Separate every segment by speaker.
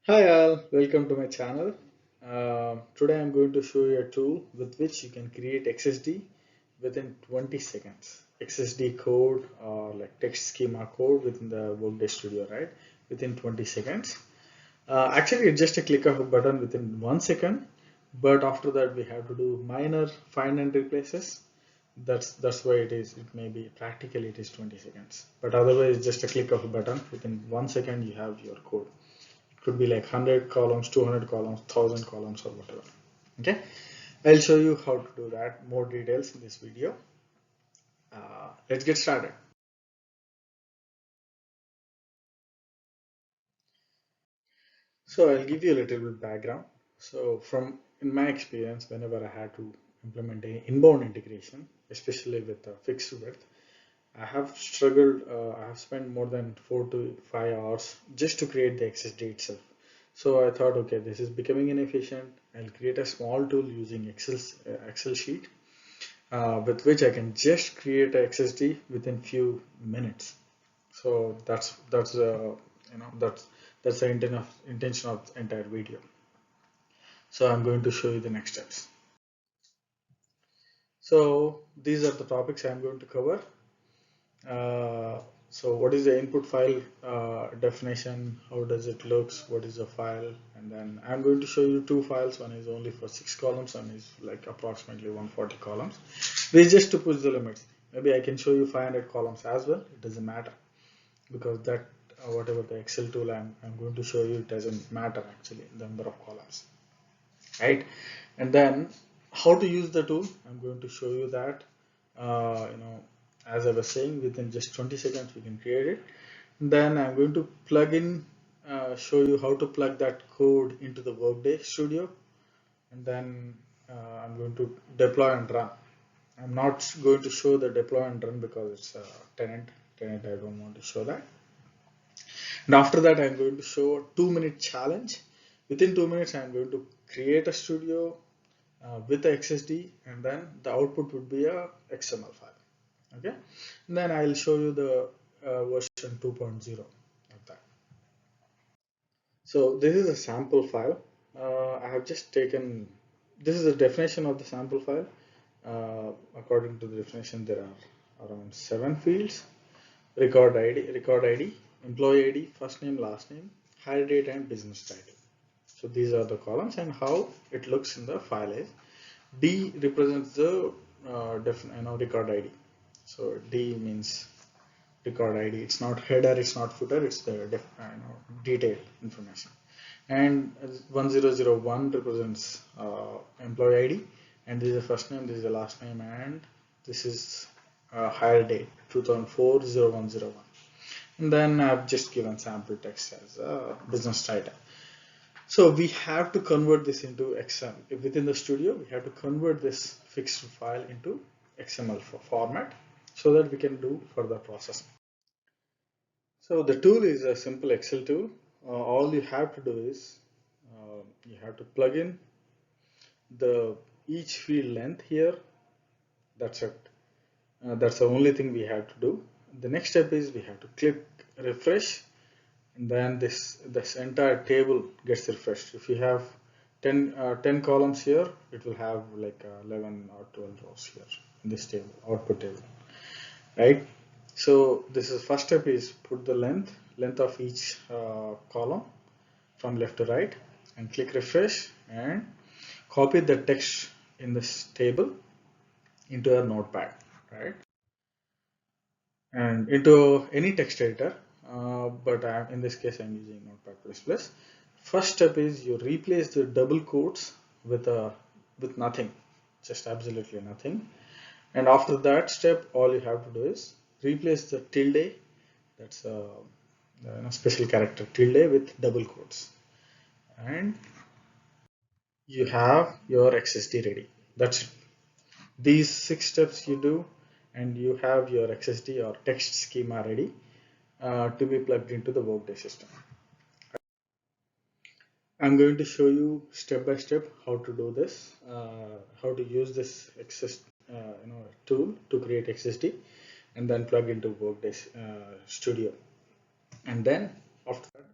Speaker 1: Hi all, welcome to my channel. Today I'm going to show you a tool with which you can create XSD within 20 seconds. XSD code or like text schema code within the Workday Studio, right? Within 20 seconds. Actually, it's just a click of a button within 1 second, but after that we have to do minor find and replaces. That's why it is. It may be practically it is 20 seconds, but otherwise just a click of a button within 1 second you have your code. Could be like 100 columns, 200 columns, 1000 columns, or whatever. Okay, I'll show you how to do that, more details in this video. Let's get started. So I'll give you a little bit background. So from in my experience, whenever I had to implement a inbound integration, especially with a fixed width, I have struggled. I have spent more than 4 to 5 hours just to create the XSD itself. So I thought, okay, this is becoming inefficient. I'll create a small tool using Excel sheet with which I can just create a XSD within few minutes. So that's the intention of the entire video. So I'm going to show you the next steps. So these are the topics I'm going to cover. So what is the input file definition? How does it looks? What is the file? And then I'm going to show you two files. One is only for 6 columns, one is like approximately 140 columns. This is just to push the limits. Maybe I can show you 500 columns as well. It doesn't matter because that whatever the Excel tool I'm going to show you, it doesn't matter actually the number of columns, right? And then how to use the tool, I'm going to show you that. As I was saying, within just 20 seconds we can create it. Then I'm going to plug in, show you how to plug that code into the Workday Studio, and then I'm going to deploy and run. I'm not going to show the deploy and run because it's a tenant. I don't want to show that. And after that, I'm going to show a 2-minute challenge. Within 2 minutes, I'm going to create a studio with the XSD, and then the output would be a XML file. Okay, and then I'll show you the version 2.0 of that. So this is a sample file. I have just taken, this is the definition of the sample file. According to the definition, there are around 7 fields: record ID, employee ID, first name, last name, hire date, and business title. So these are the columns, and how it looks in the file is D represents the record ID. So D means record ID. It's not header, it's not footer, it's the detailed information. And 1001 represents employee ID, and this is the first name, this is the last name, and this is hire date 2004-0101. And then I've just given sample text as a business title. So we have to convert this into XML. Within the studio, we have to convert this fixed file into XML format so that we can do further processing. So the tool is a simple Excel tool. All you have to do is you have to plug in the each field length here. That's it. That's the only thing we have to do. The next step is we have to click refresh, and then this entire table gets refreshed. If you have 10 columns here, it will have like 11 or 12 rows here in this table, output table, right? So this is first step is put the length of each column from left to right, and click refresh and copy the text in this table into a notepad, right? And into any text editor, but in this case I'm using Notepad++. First step is you replace the double quotes with nothing, just absolutely nothing. And after that step, all you have to do is replace the tilde, that's a special character tilde, with double quotes, and you have your XSD ready. That's it. These 6 steps you do, and you have your XSD or text schema ready to be plugged into the Workday system. I'm going to show you step by step how to do this, how to use this tool to create XSD and then plug into Workday Studio. And then after that,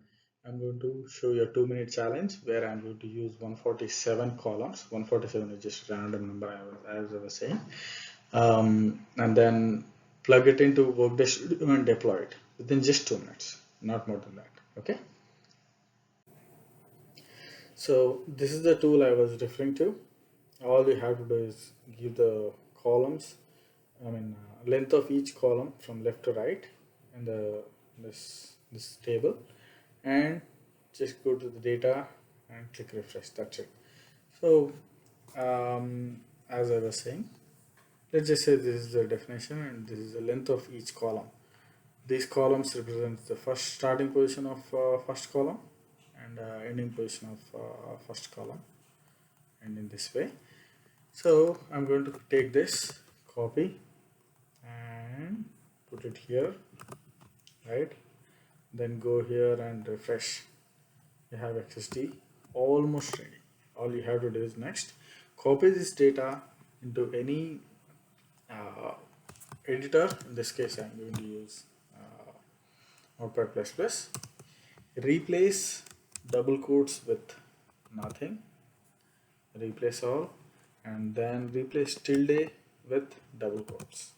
Speaker 1: I'm going to show you a 2-minute challenge where I'm going to use 147 columns. 147 is just a random number, as I was saying, and then plug it into Workday Studio and deploy it within just 2 minutes, not more than that. Okay. So this is the tool I was referring to. All you have to do is give the columns, length of each column from left to right in this table, and just go to the data and click refresh. That's it. So as I was saying, let's just say this is the definition and this is the length of each column. These columns represent the first starting position of first column and ending position of first column, and in this way. So I'm going to take this, copy and put it here, right? Then go here and refresh. You have XSD almost ready. All you have to do is next copy this data into any editor. In this case I'm going to use Notepad++. Replace double quotes with nothing, replace all, and then replace tilde with double quotes,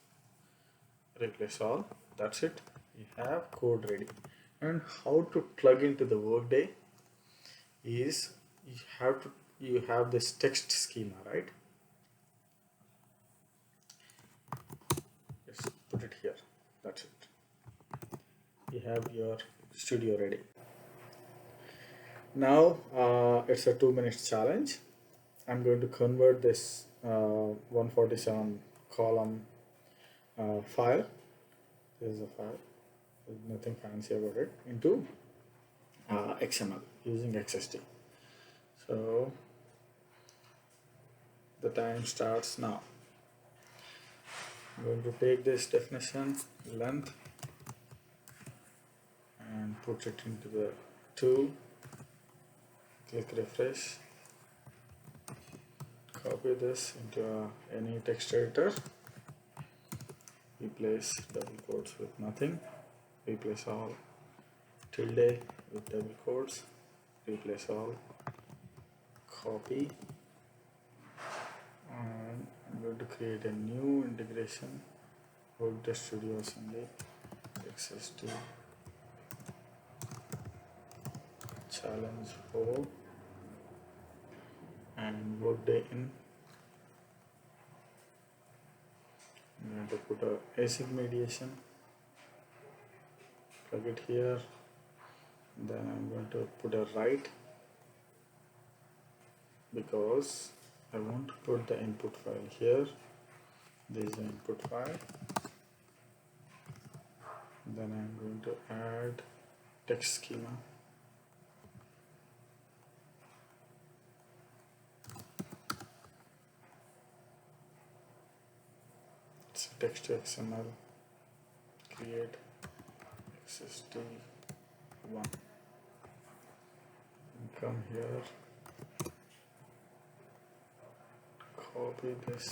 Speaker 1: replace all. That's it. You have code ready. And how to plug into the Workday is you have this text schema, right? Just put it here. That's it. You have your studio ready. Now it's a 2 minutes challenge. I'm going to convert this 147 column file. This is a file. There's nothing fancy about it, into XML using XSD. So the time starts now. I'm going to take this definition, length, and put it into the tool. Click refresh. Copy this into any text editor. Replace double quotes with nothing. Replace all. Tilde with double quotes. Replace all. Copy. And I'm going to create a new integration. Workday Studio Assembly. XSD. Challenge 4. And Workday in. I'm going to put a async mediation, plug it here, then I'm going to put a write because I want to put the input file here. This is the input file. Then I'm going to add TextSchema. Text to XML, create XSD 1, and come here, copy this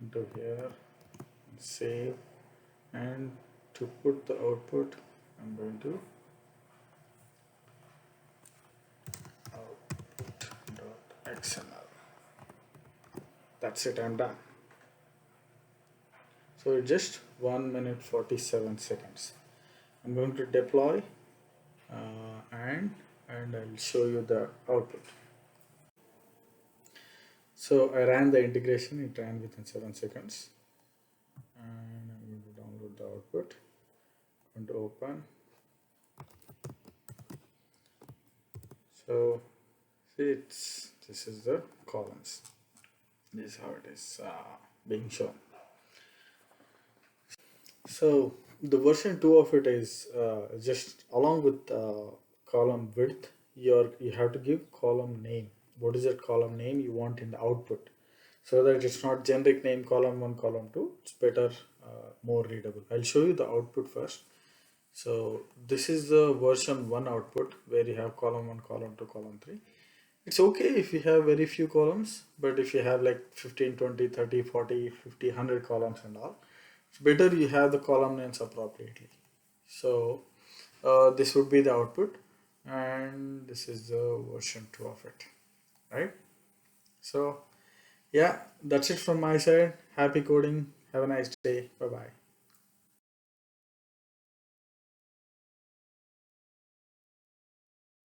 Speaker 1: into here, and save, and to put the output I'm going to output.xml. That's it, I'm done. So it's just 1 minute 47 seconds. I'm going to deploy and I'll show you the output. So I ran the integration, it ran within 7 seconds. And I'm going to download the output. I'm going to open. So see, this is the columns. This is how it is being shown. So the version 2 of it is just along with column width, you have to give column name. What is that column name you want in the output, so that it's not generic name column 1, column 2. It's better, more readable. I'll show you the output first. So this is the version 1 output where you have column 1, column 2, column 3. It's okay if you have very few columns, but if you have like 15, 20, 30, 40, 50, 100 columns and all, it's better you have the column names appropriately. So this would be the output, and this is the version 2 of it, right? So yeah, that's it from my side. Happy coding. Have a nice day. Bye bye.